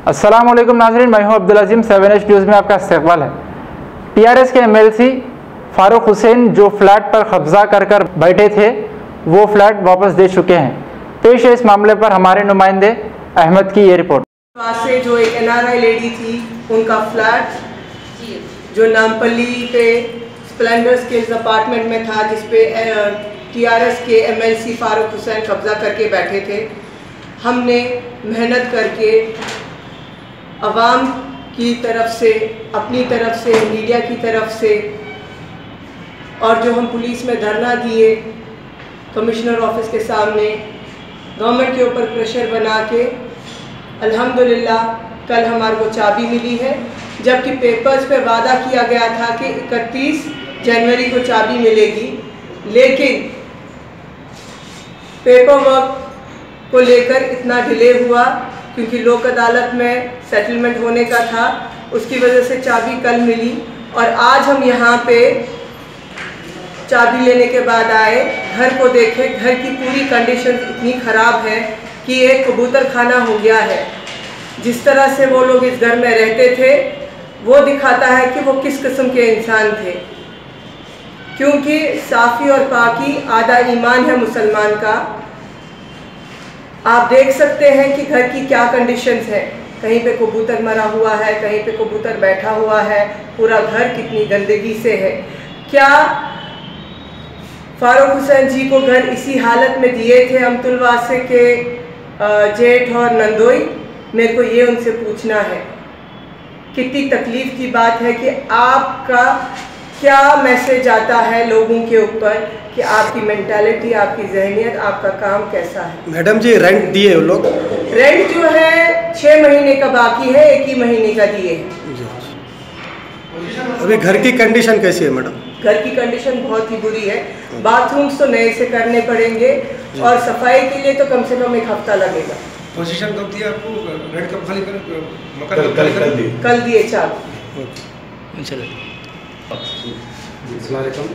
अस्सलाम वालेकुम नाज़रीन, मैं हूं अब्दुल अजीम। 7H न्यूज़ में आपका इस्तकबाल है। टीआरएस के एमएलसी फारूक हुसैन जो फ्लैट पर कब्जा कर बैठे थे वो फ्लैट वापस दे चुके हैं। पेश है इस मामले पर हमारे नुमाइंदे अहमद की ये रिपोर्ट। से जो एक NRI लेडी थी उनका फ्लैट जो नामपल्ली पे स्प्लेंडर स्किल्स अपार्टमेंट में था, जिसपे टीआरएस के एमएलसी फारूक हुसैन कब्जा करके बैठे थे। हमने मेहनत करके अवाम की तरफ से, अपनी तरफ से, मीडिया की तरफ से, और जो हम पुलिस में धरना दिए कमिश्नर ऑफिस के सामने, गवर्नमेंट के ऊपर प्रेशर बना के अल्हम्दुलिल्लाह कल हमारे को चाबी मिली है। जबकि पेपर्स पे वादा किया गया था कि 31 जनवरी को चाबी मिलेगी, लेकिन पेपर वर्क को लेकर इतना डिले हुआ क्योंकि लोक अदालत में सेटलमेंट होने का था। उसकी वजह से चाबी कल मिली और आज हम यहाँ पे चाबी लेने के बाद आए, घर को देखे। घर की पूरी कंडीशन इतनी ख़राब है कि एक कबूतर खाना हो गया है। जिस तरह से वो लोग इस घर में रहते थे वो दिखाता है कि वो किस किस्म के इंसान थे, क्योंकि साफ़ी और पाकी आधा ईमान है मुसलमान का। आप देख सकते हैं कि घर की क्या कंडीशंस है। कहीं पे कबूतर मरा हुआ है, कहीं पे कबूतर बैठा हुआ है, पूरा घर कितनी गंदगी से है। क्या फारूक हुसैन जी को घर इसी हालत में दिए थे अमतुलवासे के जेठ और नंदोई? मेरे को ये उनसे पूछना है। कितनी तकलीफ़ की बात है कि आपका क्या मैसेज आता है लोगों के ऊपर कि आपकी मेंटालिटी, आपकी जहनियत, आपका काम कैसा है। मैडम जी रेंट दिए वो लोग? रेंट जो है 6 महीने का बाकी है, 1 ही महीने का दिए हैं। अभी घर की कंडीशन कैसी है मैडम? घर की कंडीशन बहुत ही बुरी है। बाथरूम्स तो नए से करने पड़ेंगे और सफाई के लिए तो कम से कम 1 हफ्ता लगेगा। पोजीशन कब दिया आपको? रेंट कब खाली कर? मकान कल दिए चाबी। अस्सलामुअलैकुम।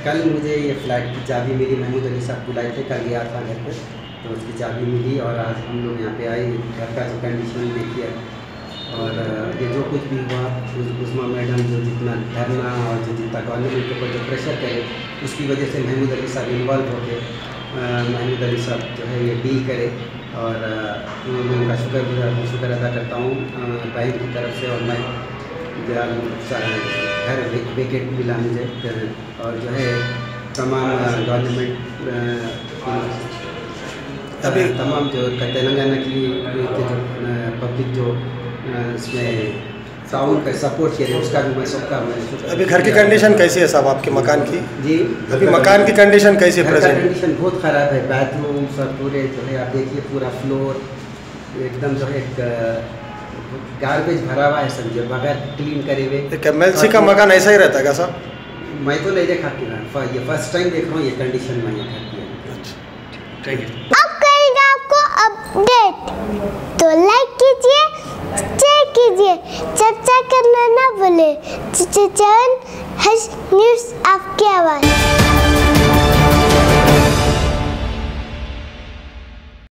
कल मुझे ये फ्लैट की चाबी मिली। महमूद अली साहब बुलाए थे, कल गया था घर पे, तो उसकी चाबी मिली और आज हम लोग यहाँ पे आए। घर का जो कंडीशन देखिए और ये जो कुछ भी हुआ, उस्मा मैडम जो जितना धरना और जो जितना गवर्नमेंट के ऊपर जो प्रेशर करे, उसकी वजह से महमूद अली साहब इन्वॉल्व हो गए। महमूद अली साहब जो है ये डील करे और मैं उनका शुक्र अदा करता हूँ बैंक की तरफ से। और मैं घर वेकेट मिला मुझे और जो है तमाम गवर्नमेंट अभी तमाम जो तेलंगाना की जो पब्लिक जो इसमें साउंड का सपोर्ट किया है उसका भी मैं सबका अभी घर की कंडीशन कैसी है साहब आपके मकान की? जी अभी मकान की कंडीशन कैसी है? प्रेजेंट कंडीशन बहुत ख़राब है। बाथरूम सब पूरे जो है आप देखिए, पूरा फ्लोर एकदम जो है गार्बेज भरा हुआ है, समझे, बगैर क्लीन करे हुए। एमएलसी का मकान ऐसा ही रहता है क्या साहब? मैं तो नहीं देखा कि ये फर्स्ट टाइम देख रहा हूँ ये कंडीशन में घर की। Thank you. अब करेंगे आपको अपडेट, तो लाइक कीजिए, शेयर कीजिए, चर्चा करना ना भूले। 7H न्यूज़ आपकी आवाज़।